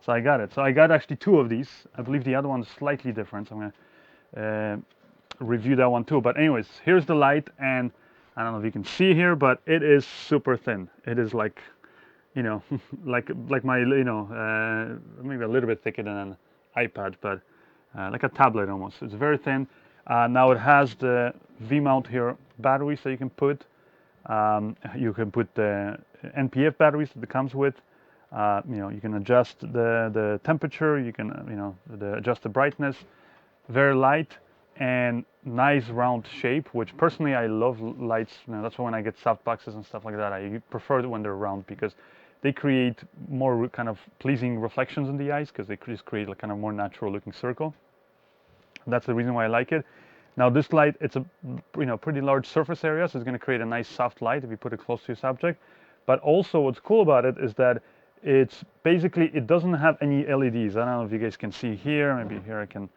so I got it. So I got actually 2 of these. I believe the other one's slightly different, so I'm gonna review that one too. But anyways, here's the light, and I don't know if you can see here, but it is super thin. It is like, you know, like my, you know, maybe a little bit thicker than an iPad, but like a tablet almost. It's very thin. Now it has the V-mount here batteries that you can put. You can put the NPF batteries that it comes with. You know, you can adjust the temperature. You can, you know, adjust the brightness. Very light and nice round shape, which personally I love lights. You know, that's why when I get soft boxes and stuff like that, I prefer it when they're round, because they create more kind of pleasing reflections in the eyes, because they just create a kind of more natural looking circle. That's the reason why I like it. Now this light, it's a, you know, pretty large surface area, so it's going to create a nice soft light if you put it close to your subject. But also what's cool about it is that it's basically, it doesn't have any LEDs. I don't know if you guys can see here. Maybe here I can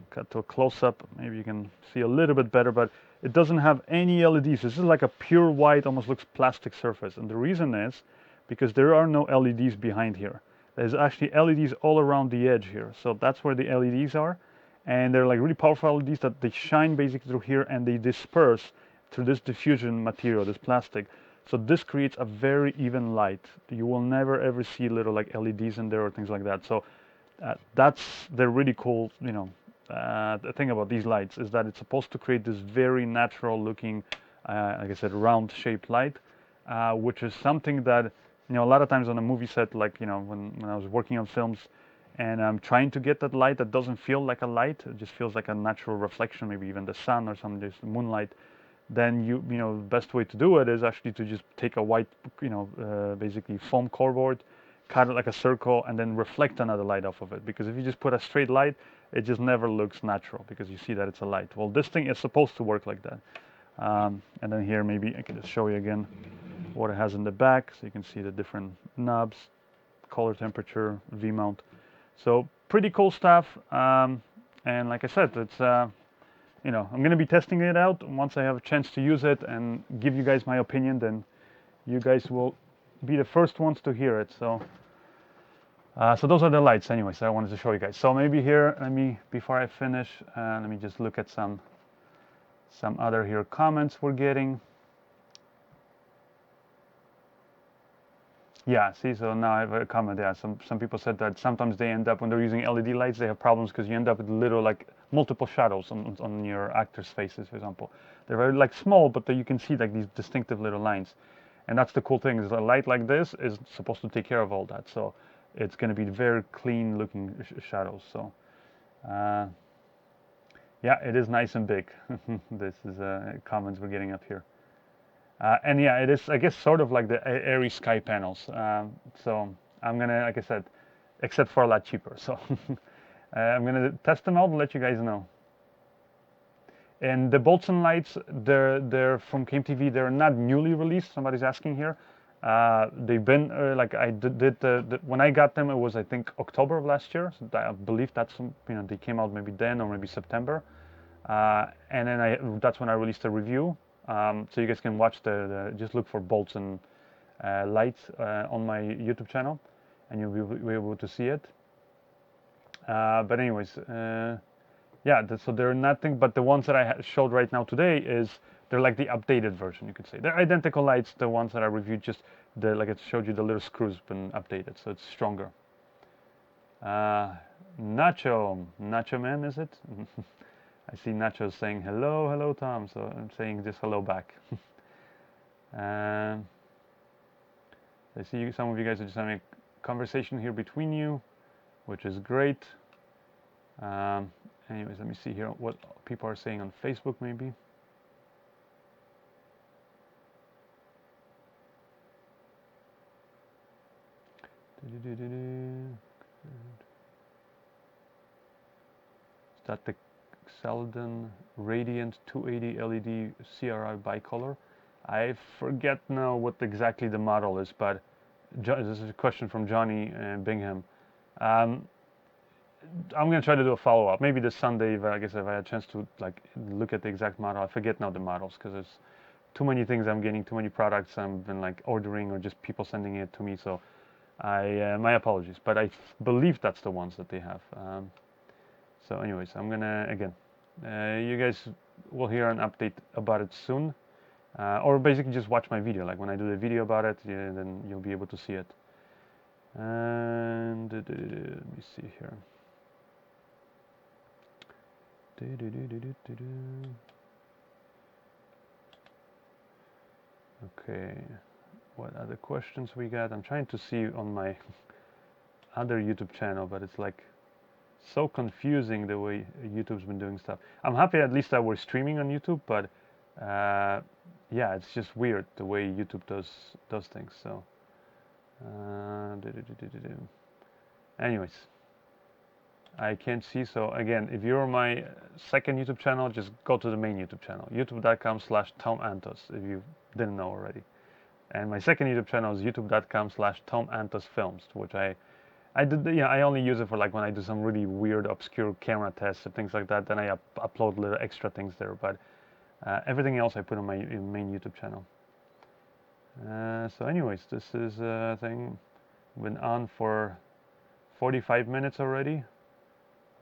cut to a close-up. Maybe you can see a little bit better, but it doesn't have any LEDs. This is like a pure white, almost looks plastic surface. And the reason is because there are no LEDs behind here. There's actually LEDs all around the edge here. So that's where the LEDs are. And they're like really powerful LEDs that they shine basically through here, and they disperse through this diffusion material, this plastic. So this creates a very even light. You will never ever see little like LEDs in there or things like that. So that's the really cool, you know, the thing about these lights is that it's supposed to create this very natural looking, like I said, round shaped light, which is something that, you know, a lot of times on a movie set, like, you know, when I was working on films and I'm trying to get that light that doesn't feel like a light, it just feels like a natural reflection, maybe even the sun or something, just moonlight, then you know, the best way to do it is actually to just take a white, you know, basically foam cardboard, cut it like a circle, and then reflect another light off of it. Because if you just put a straight light, it just never looks natural, because you see that it's a light. Well, this thing is supposed to work like that. And then here, maybe I can just show you again what it has in the back, so you can see the different knobs, color temperature, V-mount. So pretty cool stuff. And like I said, it's you know, I'm going to be testing it out. Once I have a chance to use it and give you guys my opinion, then you guys will be the first ones to hear it. So so those are the lights anyway, so I wanted to show you guys. So maybe here, let me, before I finish, let me just look at some other here comments we're getting. Yeah, see, so now I have a comment. Yeah, some people said that sometimes they end up, when they're using LED lights, they have problems because you end up with little, like, multiple shadows on your actors' faces, for example. They're very, like, small, but you can see, like, these distinctive little lines. And that's the cool thing, is a light like this is supposed to take care of all that. So it's going to be very clean looking shadows. So yeah, it is nice and big. This is comments we're getting up here. And yeah, it is, I guess, sort of like the airy sky panels. So I'm gonna, like I said, except for a lot cheaper. So I'm gonna test them out and let you guys know. And the Boltzen lights, they're from KMTV. They're not newly released. Somebody's asking here. They've been like I did when I got them, it was I think October of last year. So I believe that's, you know, they came out maybe then or maybe September. And then that's when I released a review. So you guys can watch just look for Boltzen lights on my YouTube channel, and you'll be able to see it. But anyways, yeah, so they're nothing but the ones that I showed right now today they're like the updated version, you could say. They're identical lights, the ones that I reviewed, just like I showed you, the little screws been updated, so it's stronger. Nacho Man, is it? I see Nacho saying hello Tom, so I'm saying just hello back. I see some of you guys are just having a conversation here between you, which is great. Anyways, let me see here what people are saying on Facebook maybe. Is that the Celadon Radiant 280 LED CRI bicolor? I forget now what exactly the model is, but this is a question from Johnny Bingham. I'm gonna try to do a follow-up, maybe this Sunday. If I guess if I had a chance to like look at the exact model. I forget now the models because there's too many things I'm getting, too many products I've been like ordering or just people sending it to me. So my apologies, but I believe that's the ones that they have. So anyways, I'm gonna again, you guys will hear an update about it soon, or basically just watch my video. Like when I do the video about it, yeah, then you'll be able to see it. And let me see here. Okay, what other questions we got? I'm trying to see on my other YouTube channel, but it's like so confusing the way YouTube's been doing stuff. I'm happy at least that we're streaming on YouTube, but yeah, it's just weird the way YouTube does things. So anyways, I can't see. So again, if you're my second YouTube channel, just go to the main YouTube channel, youtube.com/TomAntos, if you didn't know already. And my second YouTube channel is youtube.com/TomAntosFilms, which I did, you know, I only use it for like when I do some really weird, obscure camera tests and things like that. Then I upload little extra things there. But everything else I put on my main YouTube channel. So anyways, this is a thing. Been on for 45 minutes already,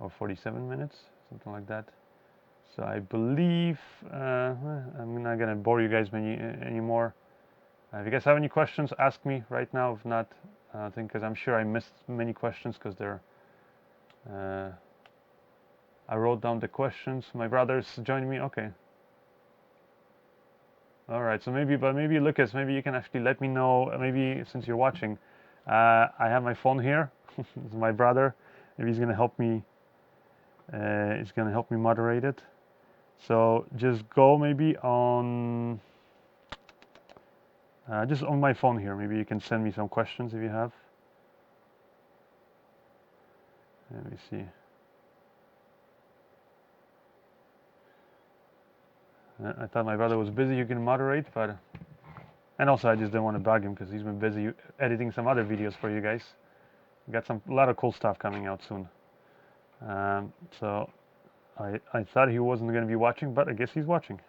or 47 minutes, something like that. So I believe I'm not gonna bore you guys anymore. If you guys have any questions, ask me right now. If not, I think because I'm sure I missed many questions because they're. I wrote down the questions. My brother's joining me. Okay. All right. So maybe Lucas, maybe you can actually let me know. Maybe since you're watching, I have my phone here. It's my brother. Maybe he's gonna help me. He's gonna help me moderate it. So just go maybe on. Just on my phone here. Maybe you can send me some questions if you have. Let me see. I thought my brother was busy. You can moderate, but and also I just didn't want to bug him because he's been busy editing some other videos for you guys. We got a lot of cool stuff coming out soon. So I thought he wasn't going to be watching, but I guess he's watching.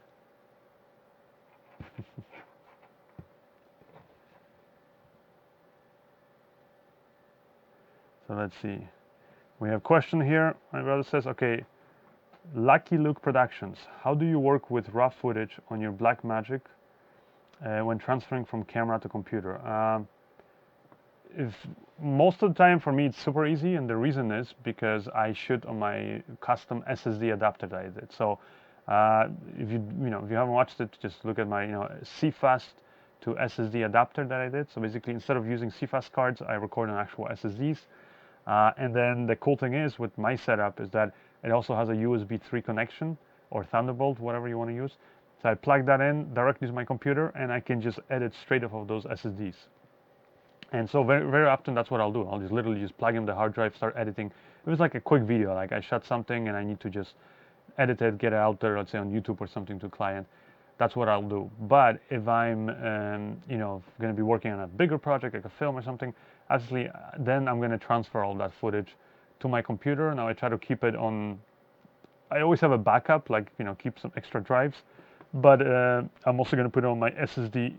So let's see. We have a question here. My brother says, okay, Lucky Luke Productions, how do you work with raw footage on your Blackmagic when transferring from camera to computer? If most of the time for me it's super easy, and the reason is because I shoot on my custom SSD adapter that I did. So if you haven't watched it, just look at my CFast to SSD adapter that I did. So basically, instead of using CFast cards, I record on actual SSDs. And then the cool thing is with my setup is that it also has a USB 3 connection or Thunderbolt, whatever you want to use. So I plug that in directly to my computer, and I can just edit straight off of those SSDs. And so very, very often that's what I'll do. I'll just literally just plug in the hard drive, start editing. It was like a quick video, like I shot something and I need to just edit it, get it out there, let's say on YouTube or something to a client. That's what I'll do. But if I'm, going to be working on a bigger project like a film or something, actually, then I'm going to transfer all that footage to my computer. Now I try to keep it on. I always have a backup, like keep some extra drives. But I'm also going to put it on my SSD.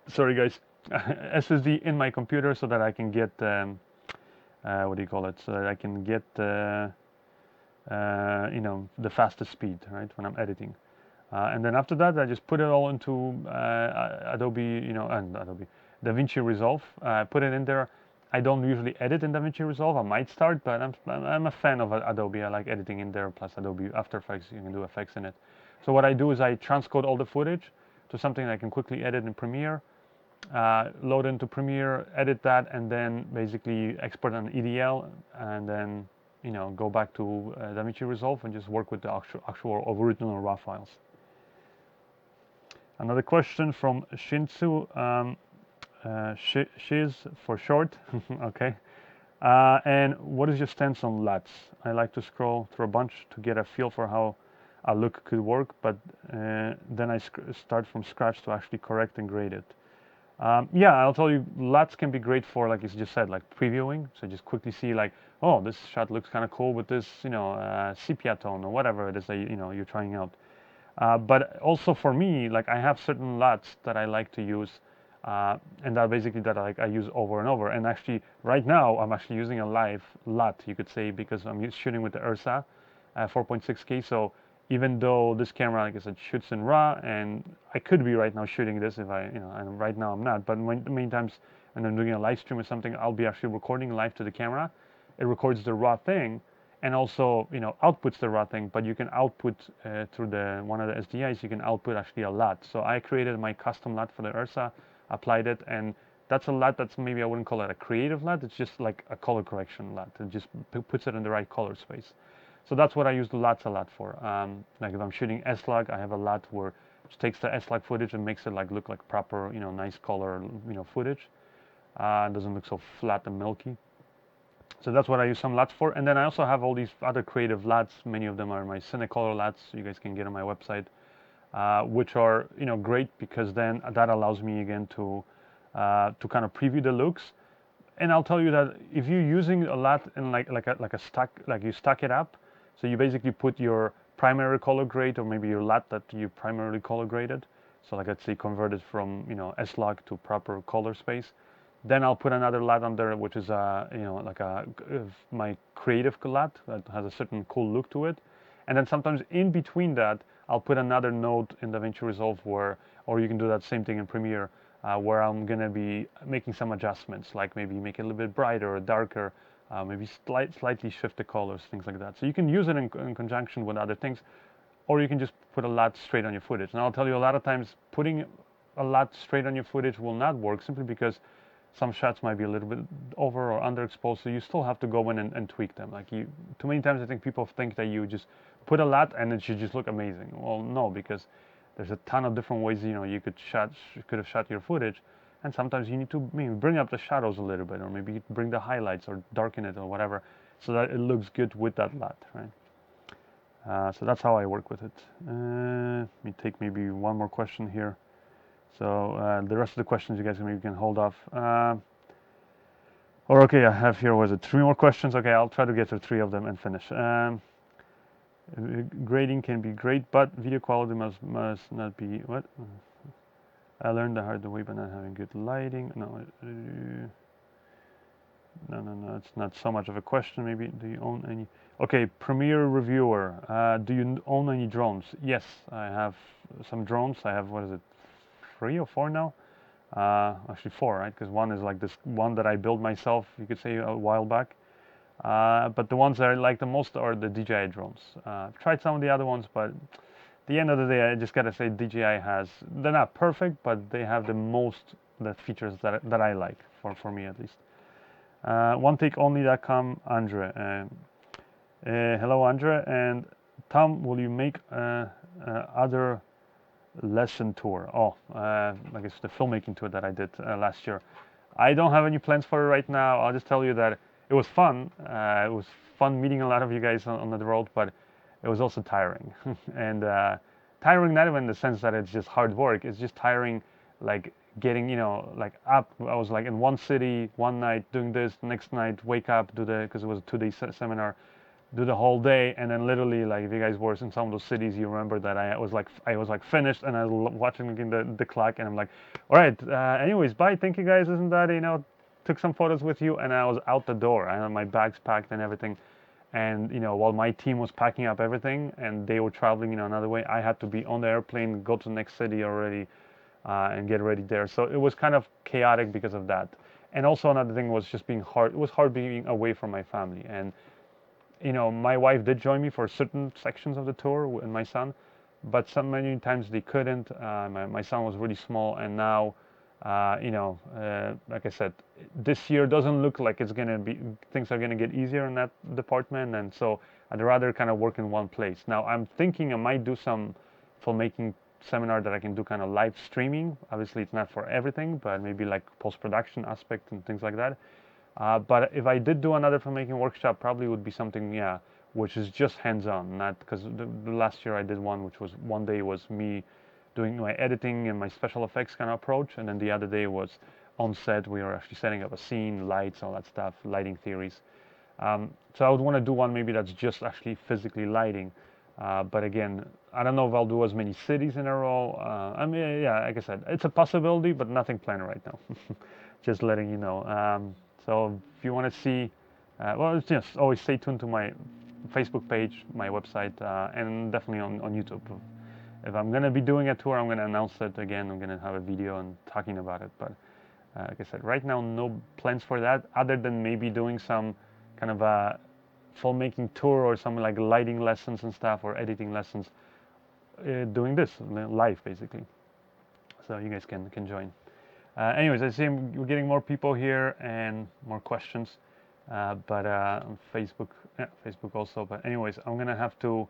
Sorry, guys, SSD in my computer so that I can get what do you call it? So that I can get the fastest speed, right, when I'm editing. And then after that, I just put it all into Adobe, DaVinci Resolve. Put it in there. I don't usually edit in DaVinci Resolve. I might start, but I'm a fan of Adobe. I like editing in there. Plus Adobe After Effects, you can do effects in it. So what I do is I transcode all the footage to something I can quickly edit in Premiere, load into Premiere, edit that, and then basically export an EDL, and then go back to DaVinci Resolve and just work with the actual original raw files. Another question from Shinsu, Shiz for short, okay. And what is your stance on LUTs? I like to scroll through a bunch to get a feel for how look could work, but then I start from scratch to actually correct and grade it. Yeah, I'll tell you, LUTs can be great for, like you just said, like previewing. So just quickly see like, oh, this shot looks kind of cool with this, sepia tone or whatever it is that you're trying out. But also for me, like I have certain LUTs that I like to use, and that basically that I use over and over. And actually, right now I'm actually using a live LUT, you could say, because I'm shooting with the Ursa 4.6K. So even though this camera, like I said, shoots in RAW, and I could be right now shooting this if and right now I'm not. But many times when I'm doing a live stream or something, I'll be actually recording live to the camera. It records the RAW thing, and also outputs the RAW thing. But you can output through one of the SDIs. You can output actually a LUT. So I created my custom LUT for the Ursa, applied it, and that's a LUT that's maybe I wouldn't call it a creative LUT. It's just like a color correction LUT. It just puts it in the right color space. So that's what I use the LUTs a lot for. Like if I'm shooting S-Log, I have a LUT where it takes the S-Log footage and makes it like look like proper, nice color, footage. It doesn't look so flat and milky. So that's what I use some LUTs for. And then I also have all these other creative LUTs. Many of them are my Cinecolor LUTs. You guys can get on my website, which are great because then that allows me again to kind of preview the looks. And I'll tell you that if you're using a LUT in like a stack, like you stack it up, so you basically put your primary color grade or maybe your LUT that you primarily color graded. So like let's say converted from S-Log to proper color space. Then I'll put another LUT on there, which is my creative LUT that has a certain cool look to it. And then sometimes in between that, I'll put another node in DaVinci Resolve or you can do that same thing in Premiere, where I'm gonna be making some adjustments, like maybe make it a little bit brighter or darker, maybe slightly shift the colors, things like that. So you can use it in conjunction with other things, or you can just put a LUT straight on your footage. And I'll tell you, a lot of times putting a LUT straight on your footage will not work, simply because some shots might be a little bit over or underexposed, so you still have to go in and tweak them. Like too many times I think people think that you just put a LUT and it should just look amazing. Well, no, because there's a ton of different ways you could have shot your footage, and sometimes you need to maybe bring up the shadows a little bit, or maybe bring the highlights or darken it or whatever, so that it looks good with that LUT, right? So that's how I work with it. Let me take maybe one more question here. So the rest of the questions you guys maybe can hold off. Or okay, I have here, was it 3 more questions? Okay, I'll try to get to 3 of them and finish. Grading can be great, but video quality must not be what? I learned the hard way by not having good lighting. No, no, it's not so much of a question. Maybe, do you own any? Okay, Premiere reviewer. Do you own any drones? Yes, I have some drones. I have, what is it, 3 or 4 now? Actually 4, right? Because one is like this one that I built myself, you could say, a while back. But the ones that I like the most are the DJI drones. I've tried some of the other ones, but at the end of the day, I just gotta say DJI they're not perfect, but they have the features that I like, for me at least. OneTakeOnly.com, Andre. Hello, Andre. And Tom, will you make other lesson tour? Like it's the filmmaking tour that I did last year. I don't have any plans for it right now. I'll just tell you that it was fun. It was fun meeting a lot of you guys on the road, but it was also tiring. And tiring not even in the sense that it's just hard work. It's just tiring, like getting like up. I was like in one city one night doing this, next night wake up, because it was a 2-day seminar, do the whole day, and then literally, like if you guys were in some of those cities, you remember that I was like finished, and I was watching again the clock, and I'm like, all right, anyways, bye, thank you guys, isn't that, took some photos with you, and I was out the door. I had my bags packed and everything, and while my team was packing up everything and they were traveling another way, I had to be on the airplane, go to the next city already, and get ready there. So it was kind of chaotic because of that. And also another thing was just being hard. It was hard being away from my family. And my wife did join me for certain sections of the tour and my son, but many times they couldn't. My son was really small, and now, like I said, this year doesn't look like things are gonna get easier in that department, and so I'd rather kind of work in one place. Now I'm thinking I might do some filmmaking seminar that I can do kind of live streaming. Obviously, it's not for everything, but maybe like post-production aspect and things like that. But if I did do another filmmaking workshop, probably would be something, which is just hands-on, not because the last year I did one which was one day was me doing my editing and my special effects kind of approach, and then the other day was on set. We were actually setting up a scene, lights, all that stuff, lighting theories. So I would want to do one maybe that's just actually physically lighting. But again, I don't know if I'll do as many cities in a row. I mean, yeah, like I said, it's a possibility, but nothing planned right now. Just letting you know. So if you want to see, well, it's just always stay tuned to my Facebook page, my website, and definitely on YouTube. If I'm going to be doing a tour, I'm going to announce it again. I'm going to have a video and talking about it. But like I said, right now, no plans for that, other than maybe doing some kind of a filmmaking tour or some like lighting lessons and stuff, or editing lessons, doing this live basically. So you guys can join. Anyways, I see we're getting more people here and more questions. But on Facebook, yeah, Facebook also. But anyways, I'm gonna have to.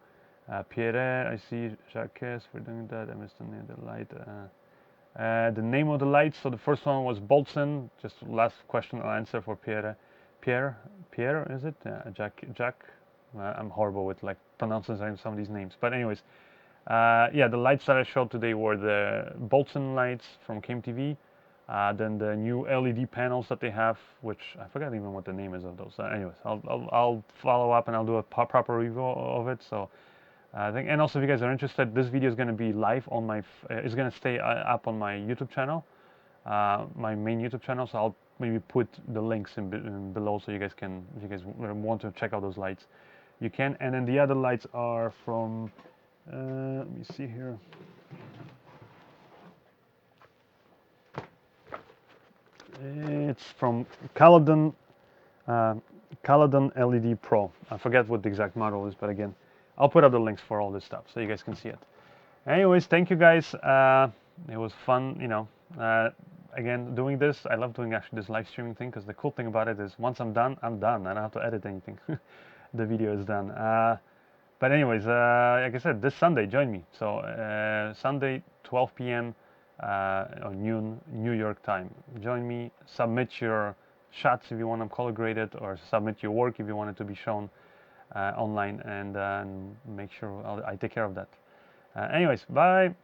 Pierre, I see Jacques for doing that. I missed the name of the light. The name of the lights. So the first one was Boltzen. Just last question I'll answer for Pierre. Pierre, is it? Jack. I'm horrible with like pronouncing some of these names. But anyways, yeah, the lights that I showed today were the Boltzen lights from KMTV. Then the new LED panels that they have, which I forgot even what the name is of those. Anyways, I'll follow up and I'll do a proper review of it. So I think, and also if you guys are interested, this video is going to be live on my, it's going to stay up on my YouTube channel, my main YouTube channel. So I'll maybe put the links in below so you guys can, if you guys want to check out those lights, you can. And then the other lights are from, let me see here. It's from Celadon, Celadon LED Pro. I forget what the exact model is, but again, I'll put up the links for all this stuff so you guys can see it. Anyways, thank you guys. It was fun, you know. Again, doing this, I love doing actually this live streaming thing, because the cool thing about it is once I'm done, I'm done. I don't have to edit anything. The video is done. But anyways, like I said, this Sunday, join me. So Sunday, 12 p.m. Or noon, New York time. Join me. Submit your shots if you want them color graded, or submit your work if you want it to be shown online, and make sure I take care of that. Anyways, bye.